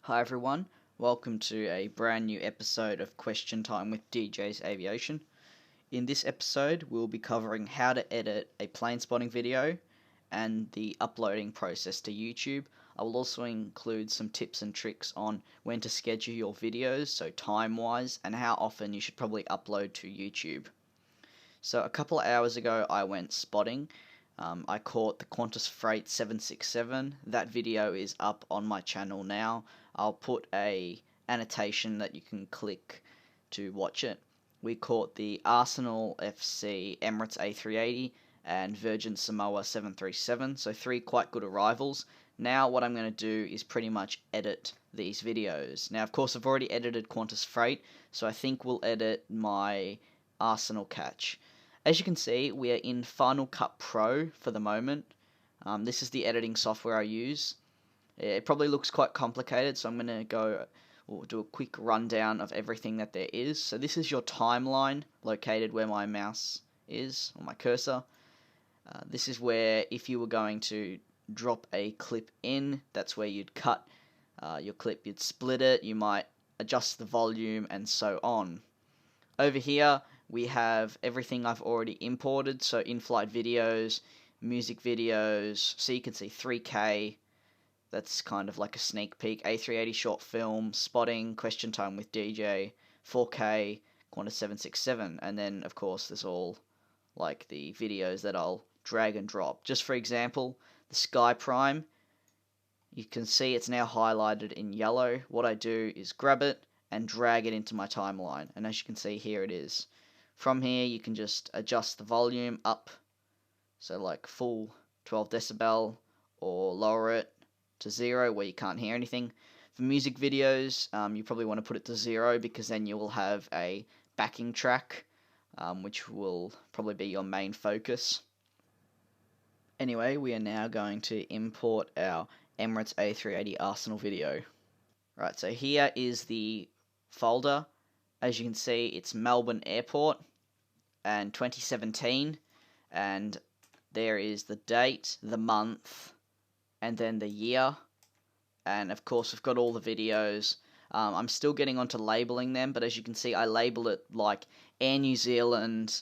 Hi everyone, welcome to a brand new episode of Question Time with DJ's Aviation. In this episode, we'll be covering how to edit a plane spotting video and the uploading process to YouTube. I will also include some tips and tricks on when to schedule your videos, so time-wise, and how often you should probably upload to YouTube. So a couple of hours ago, I went spotting. I caught the Qantas Freight 767. That video is up on my channel now. I'll put a annotation that you can click to watch it. We caught the Arsenal FC Emirates A380 and Virgin Samoa 737, so three quite good arrivals. Now what I'm going to do is pretty much edit these videos. Now of course I've already edited Qantas Freight, so I think we'll edit my Arsenal catch. As you can see, we are in Final Cut Pro for the moment. This is the editing software I use. It probably looks quite complicated, so I'm going to go or do a quick rundown of everything that there is. So this is your timeline, located where my mouse is, or my cursor. This is where, if you were going to drop a clip in, that's where you'd cut your clip. You'd split it, you might adjust the volume, and so on. Over here, we have everything I've already imported, so in-flight videos, music videos, so you can see 3K, that's kind of like a sneak peek, A380 short film, spotting, question time with DJ, 4K, Qantas 767, and then of course there's all like the videos that I'll drag and drop. Just for example, the Sky Prime, you can see it's now highlighted in yellow. What I do is grab it and drag it into my timeline, and as you can see, here it is. From here you can just adjust the volume up, so like full 12 decibel, or lower it to 0 where you can't hear anything. For music videos, you probably want to put it to 0 because then you will have a backing track, which will probably be your main focus. Anyway, we are now going to import our Emirates A380 Arsenal video. Right, so here is the folder. As you can see, it's Melbourne Airport and 2017, and there is the date, the month, and then the year, and of course we've got all the videos. I'm still getting onto labeling them, but as you can see, I label it like Air New Zealand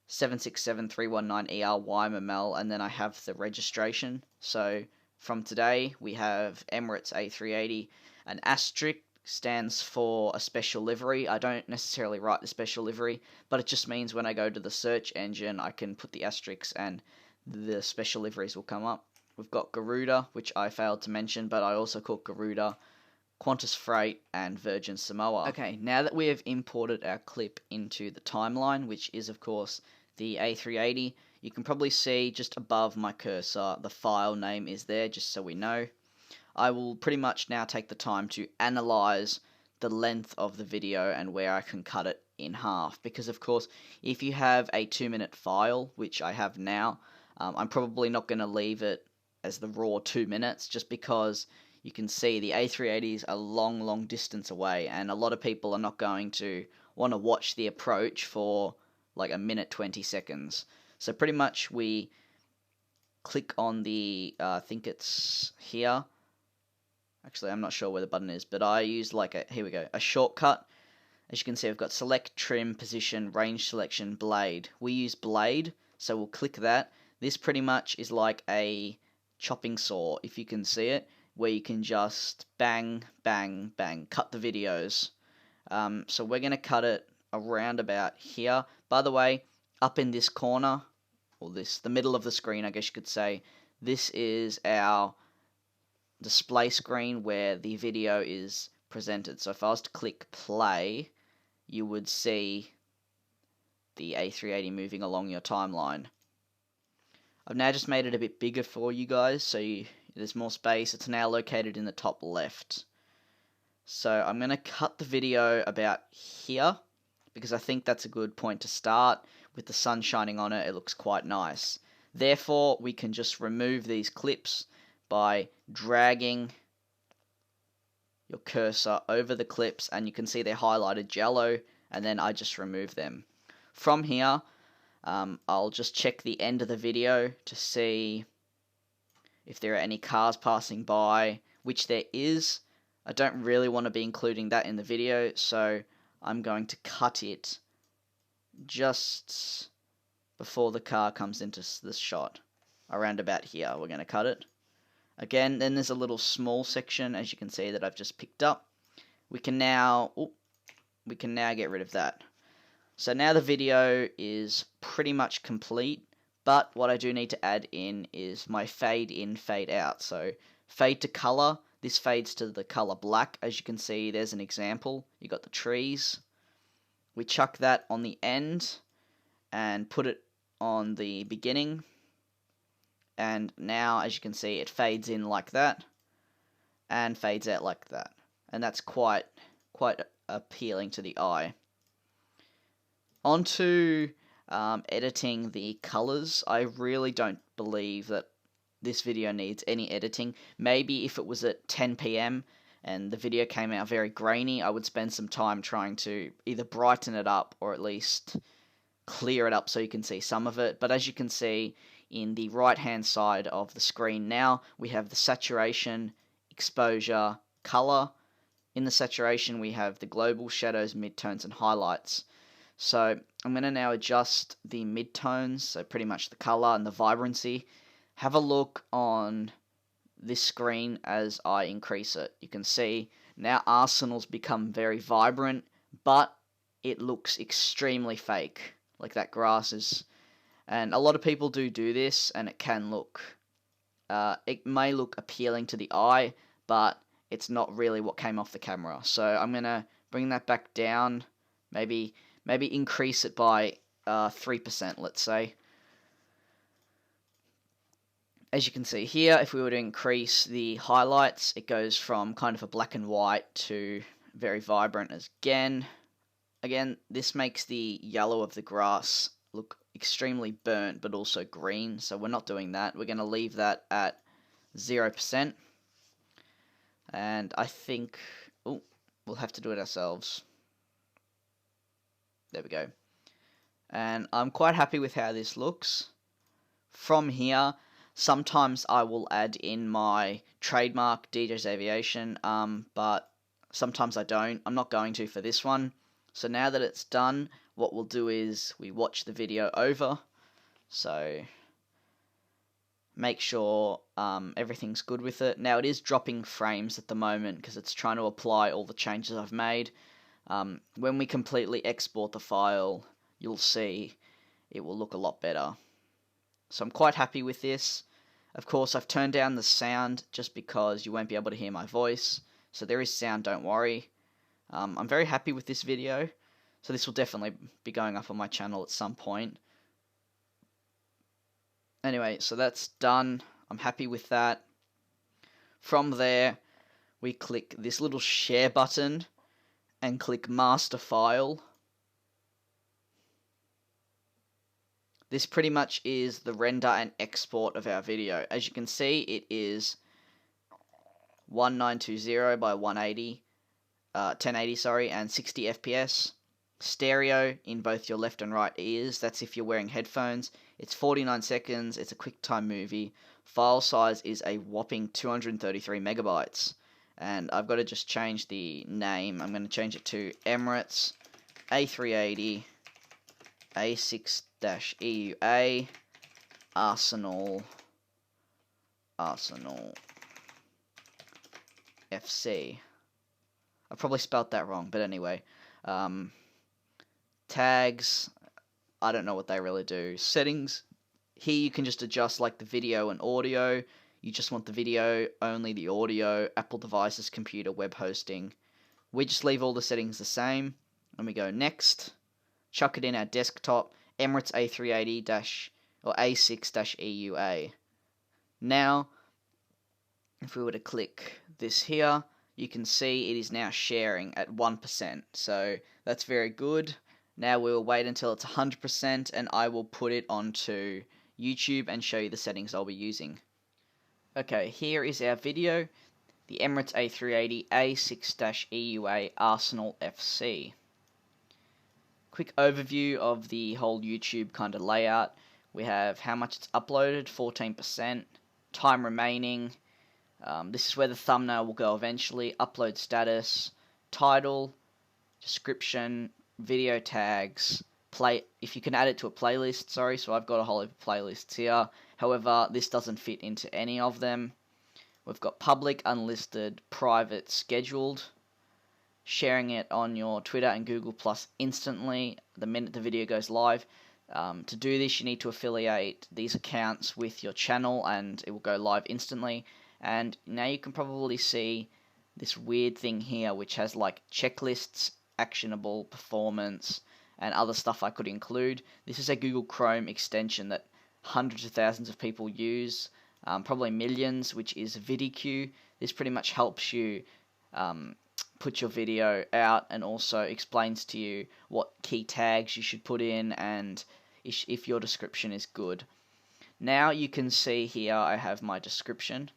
767319ER YMML, and then I have the registration. So from today we have Emirates A380. An asterisk stands for a special livery. I don't necessarily write the special livery, but it just means when I go to the search engine I can put the asterisks and the special liveries will come up. We've got Garuda, which I failed to mention, but I also caught Garuda, Qantas Freight, and Virgin Samoa. Okay, now that we have imported our clip into the timeline, which is of course the A380, you can probably see just above my cursor the file name is there, just so we know. I will pretty much now take the time to analyze the length of the video and where I can cut it in half, because of course if you have a 2-minute file, which I have now, I'm probably not going to leave it as the raw 2 minutes, just because you can see the A380 is a long distance away, and a lot of people are not going to want to watch the approach for like a minute 20 seconds. So pretty much we click on the, I think it's here. Actually, I'm not sure where the button is, but I use like here we go, a shortcut. As you can see, I've got select, trim, position, range selection, blade. We use blade, so we'll click that. This pretty much is like a chopping saw, if you can see it, where you can just bang, bang, bang, cut the videos. So we're going to cut it around about here. By the way, up in this corner, or the middle of the screen, I guess you could say, this is our display screen where the video is presented. So if I was to click play, you would see the A380 moving along your timeline. I've now just made it a bit bigger for you guys, so there's more space. It's now located in the top left. So I'm going to cut the video about here, because I think that's a good point to start. With the sun shining on it, it looks quite nice. Therefore, we can just remove these clips by dragging your cursor over the clips, and you can see they're highlighted yellow, and then I just remove them. From here, I'll just check the end of the video to see if there are any cars passing by, which there is. I don't really want to be including that in the video, so I'm going to cut it just before the car comes into this shot. Around about here, we're going to cut it. Again, then there's a little small section, as you can see, that I've just picked up. We can now get rid of that. So now the video is pretty much complete, but what I do need to add in is my fade in, fade out. So fade to color, this fades to the color black. As you can see, there's an example. You got the trees. We chuck that on the end and put it on the beginning. And now, as you can see, it fades in like that and fades out like that. And that's quite appealing to the eye. Onto editing the colors. I really don't believe that this video needs any editing. Maybe if it was at 10 PM and the video came out very grainy, I would spend some time trying to either brighten it up or at least clear it up so you can see some of it. But as you can see in the right hand side of the screen now, we have the saturation, exposure, color. In the saturation we have the global, shadows, midtones and highlights. So I'm going to now adjust the midtones, so pretty much the color and the vibrancy. Have a look on this screen as I increase it. You can see now Arsenal's become very vibrant, but it looks extremely fake. Like that grass is, and a lot of people do this, and it can look, it may look appealing to the eye, but it's not really what came off the camera. So I'm gonna bring that back down, maybe increase it by 3%, let's say. As you can see here, if we were to increase the highlights, it goes from kind of a black and white to very vibrant again. Again, this makes the yellow of the grass look extremely burnt, but also green, so we're not doing that. We're going to leave that at 0%. And I think, we'll have to do it ourselves. There we go. And I'm quite happy with how this looks. From here, sometimes I will add in my trademark DJ's Aviation, but sometimes I don't. I'm not going to for this one. So now that it's done, what we'll do is we watch the video over. So make sure everything's good with it. Now it is dropping frames at the moment because it's trying to apply all the changes I've made. When we completely export the file, you'll see it will look a lot better. So I'm quite happy with this. Of course, I've turned down the sound just because you won't be able to hear my voice. So there is sound, don't worry. I'm very happy with this video. So this will definitely be going up on my channel at some point. Anyway, so that's done. I'm happy with that. From there, we click this little share button and click master file. This pretty much is the render and export of our video. As you can see, it is 1920 by 1080, sorry, and 60 FPS. Stereo in both your left and right ears. That's if you're wearing headphones. It's 49 seconds. It's a QuickTime movie. File size is a whopping 233 megabytes. And I've got to just change the name. I'm going to change it to Emirates A380 A6-EUA Arsenal FC. I probably spelt that wrong, but anyway. Tags, I don't know what they really do. Settings, here you can just adjust like the video and audio. You just want the video, only the audio, Apple devices, computer, web hosting. We just leave all the settings the same, and we go next. Chuck it in our desktop, Emirates A380- or A6-EUA. Now, if we were to click this here, you can see it is now sharing at 1%. So that's very good. Now we'll wait until it's 100% and I will put it onto YouTube and show you the settings I'll be using. Okay, here is our video, the Emirates A380 A6-EUA Arsenal FC. Quick overview of the whole YouTube kind of layout. We have how much it's uploaded, 14%, time remaining, This is where the thumbnail will go eventually. Upload status, title, description, video tags, play. If you can add it to a playlist, sorry. So I've got a whole heap of playlists here. However, this doesn't fit into any of them. We've got public, unlisted, private, scheduled. Sharing it on your Twitter and Google Plus instantly the minute the video goes live. To do this, you need to affiliate these accounts with your channel and it will go live instantly. And now you can probably see this weird thing here which has like checklists, actionable, performance, and other stuff I could include. This is a Google Chrome extension that hundreds of thousands of people use, probably millions, which is VidIQ. This pretty much helps you put your video out and also explains to you what key tags you should put in and if your description is good. Now you can see here I have my description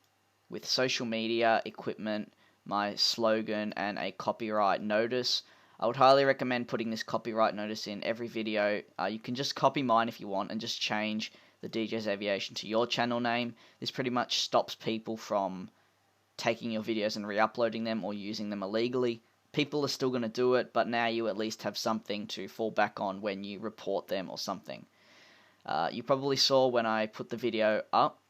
with social media, equipment, my slogan, and a copyright notice. I would highly recommend putting this copyright notice in every video. You can just copy mine if you want and just change the DJ's Aviation to your channel name. This pretty much stops people from taking your videos and re-uploading them or using them illegally. People are still going to do it, but now you at least have something to fall back on when you report them or something. You probably saw when I put the video up,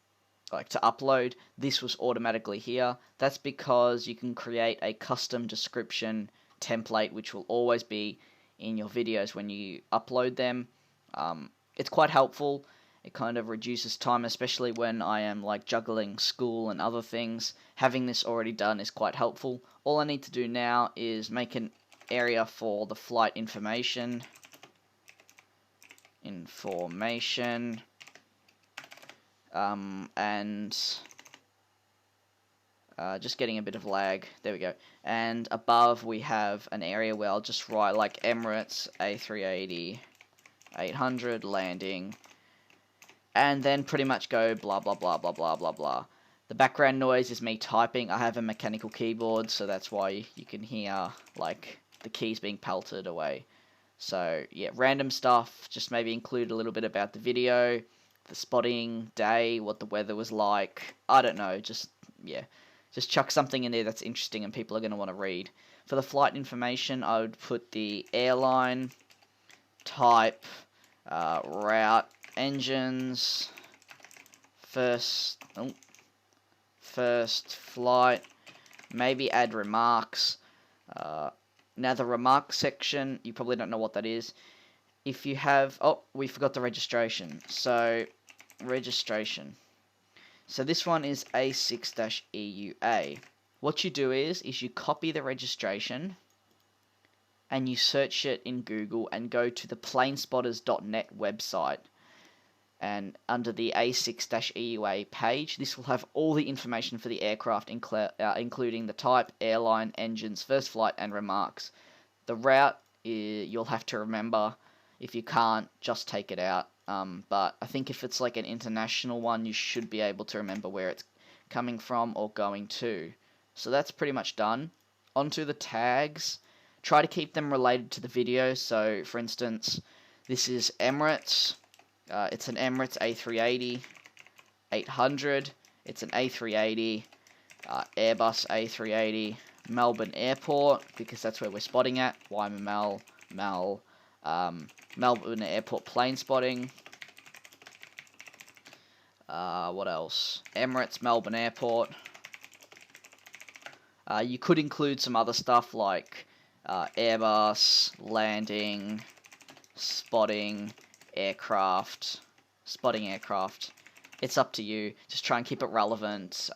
like to upload, this was automatically here. That's because you can create a custom description template which will always be in your videos when you upload them. It's quite helpful. It kind of reduces time, especially when I am like juggling school and other things. Having this already done is quite helpful. All I need to do now is make an area for the flight information. And just getting a bit of lag. There we go. And above we have an area where I'll just write like Emirates A380 800 landing. And then pretty much go blah blah blah blah blah blah blah. The background noise is me typing. I have a mechanical keyboard, so that's why you can hear like the keys being pelted away. So yeah, random stuff. Just maybe include a little bit about the video, the spotting day, what the weather was like. I don't know. Just chuck something in there that's interesting and people are going to want to read. For the flight information, I would put the airline, type, route, engines, first flight, maybe add remarks. Now the remarks section, you probably don't know what that is. If you have, we forgot the registration. So registration. So this one is A6-EUA. What you do is you copy the registration and you search it in Google and go to the planespotters.net website. And under the A6-EUA page, this will have all the information for the aircraft, including the type, airline, engines, first flight, and remarks. The route, you'll have to remember. If you can't, just take it out. But I think if it's like an international one, you should be able to remember where it's coming from or going to. So that's pretty much done. Onto the tags. Try to keep them related to the video. So, for instance, this is Emirates. It's an Emirates A380 800. It's an A380 Airbus A380 Melbourne Airport, because that's where we're spotting at. Melbourne Airport plane spotting. What else? Emirates Melbourne Airport. You could include some other stuff like Airbus landing, spotting aircraft. It's up to you. Just try and keep it relevant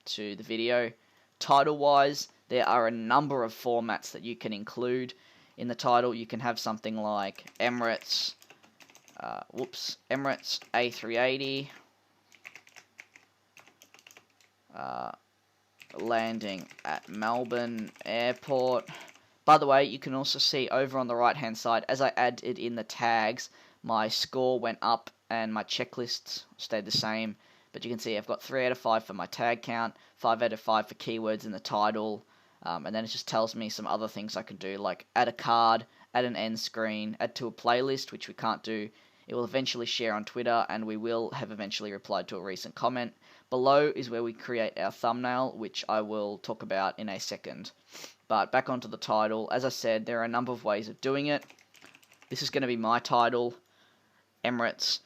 to the video. Title wise, there are a number of formats that you can include in the title. You can have something like Emirates A380 landing at Melbourne Airport. By the way, you can also see over on the right hand side, as I added in the tags, my score went up and my checklists stayed the same. But you can see I've got 3 out of 5 for my tag count, 5 out of 5 for keywords in the title, and then it just tells me some other things I can do, like add a card, add an end screen, add to a playlist, which we can't do. It will eventually share on Twitter, and we will have eventually replied to a recent comment. Below is where we create our thumbnail, which I will talk about in a second. But back onto the title. As I said, there are a number of ways of doing it. This is going to be my title, Emirates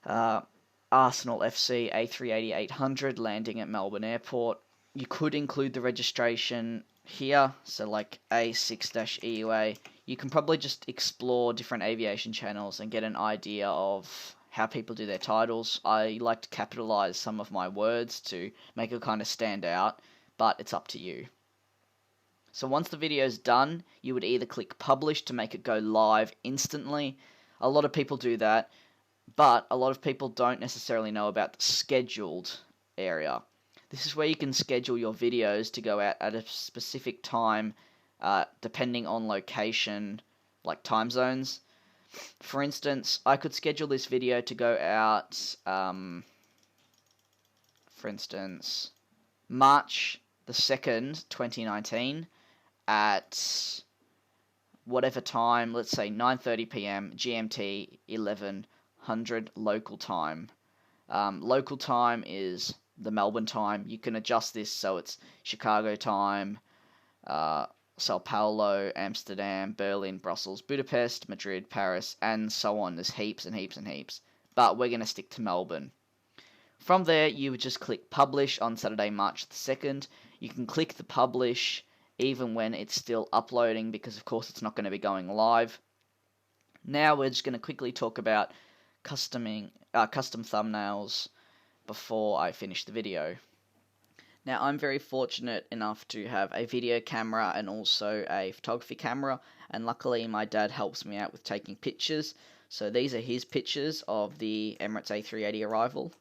Arsenal FC A380-800 landing at Melbourne Airport. You could include the registration here, so like A6-EUA. You can probably just explore different aviation channels and get an idea of how people do their titles. I like to capitalize some of my words to make it kind of stand out, but it's up to you. So once the video is done, you would either click publish to make it go live instantly. A lot of people do that, but a lot of people don't necessarily know about the scheduled area. This is where you can schedule your videos to go out at a specific time, depending on location, like time zones. For instance, I could schedule this video to go out, for instance, March the 2nd, 2019, at whatever time, let's say 9:30 p.m. GMT, 1100 local time. Local time is the Melbourne time. You can adjust this so it's Chicago time, Sao Paulo, Amsterdam, Berlin, Brussels, Budapest, Madrid, Paris, and so on. There's heaps and heaps and heaps. But we're going to stick to Melbourne. From there, you would just click publish on Saturday, March the 2nd. You can click the publish even when it's still uploading, because of course it's not going to be going live. Now we're just going to quickly talk about custom thumbnails before I finish the video. Now, I'm very fortunate enough to have a video camera and also a photography camera, and luckily my dad helps me out with taking pictures. So these are his pictures of the Emirates A380 arrival.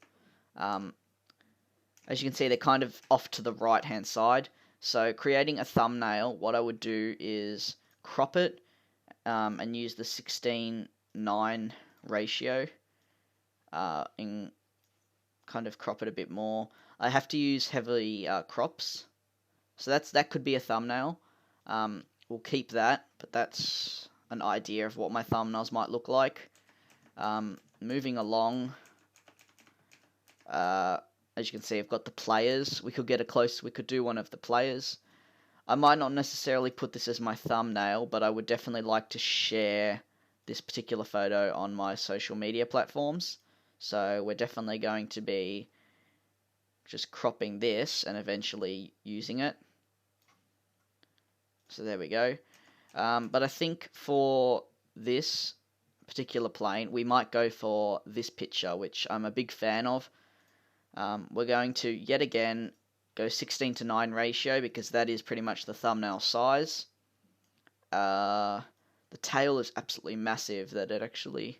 As you can see, they're kind of off to the right hand side. So creating a thumbnail, what I would do is crop it and use the 16:9 ratio and kind of crop it a bit more. I have to use heavy crops, so that could be a thumbnail. We'll keep that, but that's an idea of what my thumbnails might look like. Moving along, as you can see, I've got the players. We could do one of the players. I might not necessarily put this as my thumbnail, but I would definitely like to share this particular photo on my social media platforms. So we're definitely going to be just cropping this and eventually using it. So there we go. But I think for this particular plane, we might go for this picture, which I'm a big fan of. We're going to, yet again, go 16:9 ratio, because that is pretty much the thumbnail size. The tail is absolutely massive, that it actually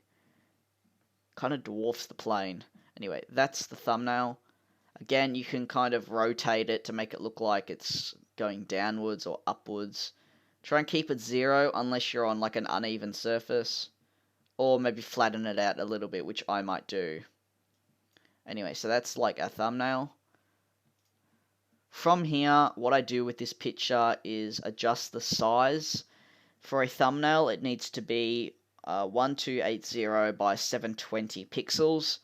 kind of dwarfs the plane. Anyway, that's the thumbnail. Again, you can kind of rotate it to make it look like it's going downwards or upwards. Try and keep it 0 unless you're on like an uneven surface, or maybe flatten it out a little bit, which I might do. Anyway, so that's like a thumbnail. From here, what I do with this picture is adjust the size. For a thumbnail, it needs to be 1280 by 720 pixels.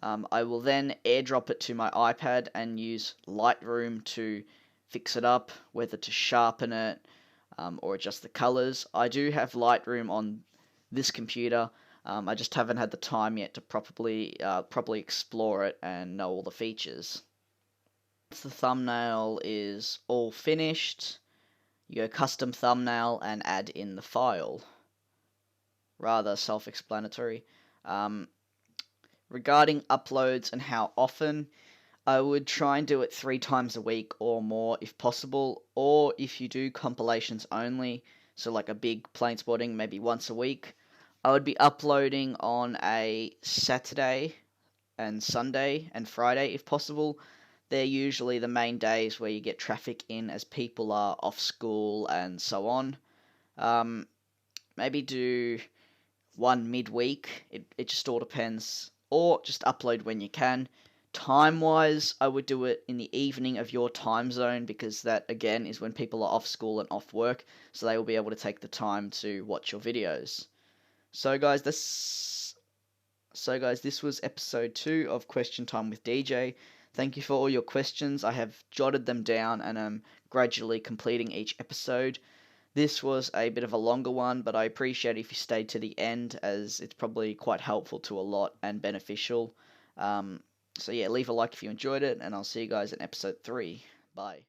I will then airdrop it to my iPad and use Lightroom to fix it up, whether to sharpen it or adjust the colors. I do have Lightroom on this computer. I just haven't had the time yet to properly explore it and know all the features. Once the thumbnail is all finished, you go custom thumbnail and add in the file. Rather self-explanatory. Regarding uploads and how often, I would try and do it 3 times a week or more if possible, or if you do compilations only, so like a big plane spotting, maybe once a week, I would be uploading on a Saturday and Sunday and Friday if possible. They're usually the main days where you get traffic in as people are off school and so on. Maybe do one midweek, it just all depends, or just upload when you can. Time-wise, I would do it in the evening of your time zone, because that, again, is when people are off school and off work, so they will be able to take the time to watch your videos. So guys, So, guys, this was episode 2 of Question Time with DJ. Thank you for all your questions. I have jotted them down and am gradually completing each episode. This was a bit of a longer one, but I appreciate if you stayed to the end, as it's probably quite helpful to a lot and beneficial. So, yeah, leave a like if you enjoyed it, and I'll see you guys in episode 3. Bye.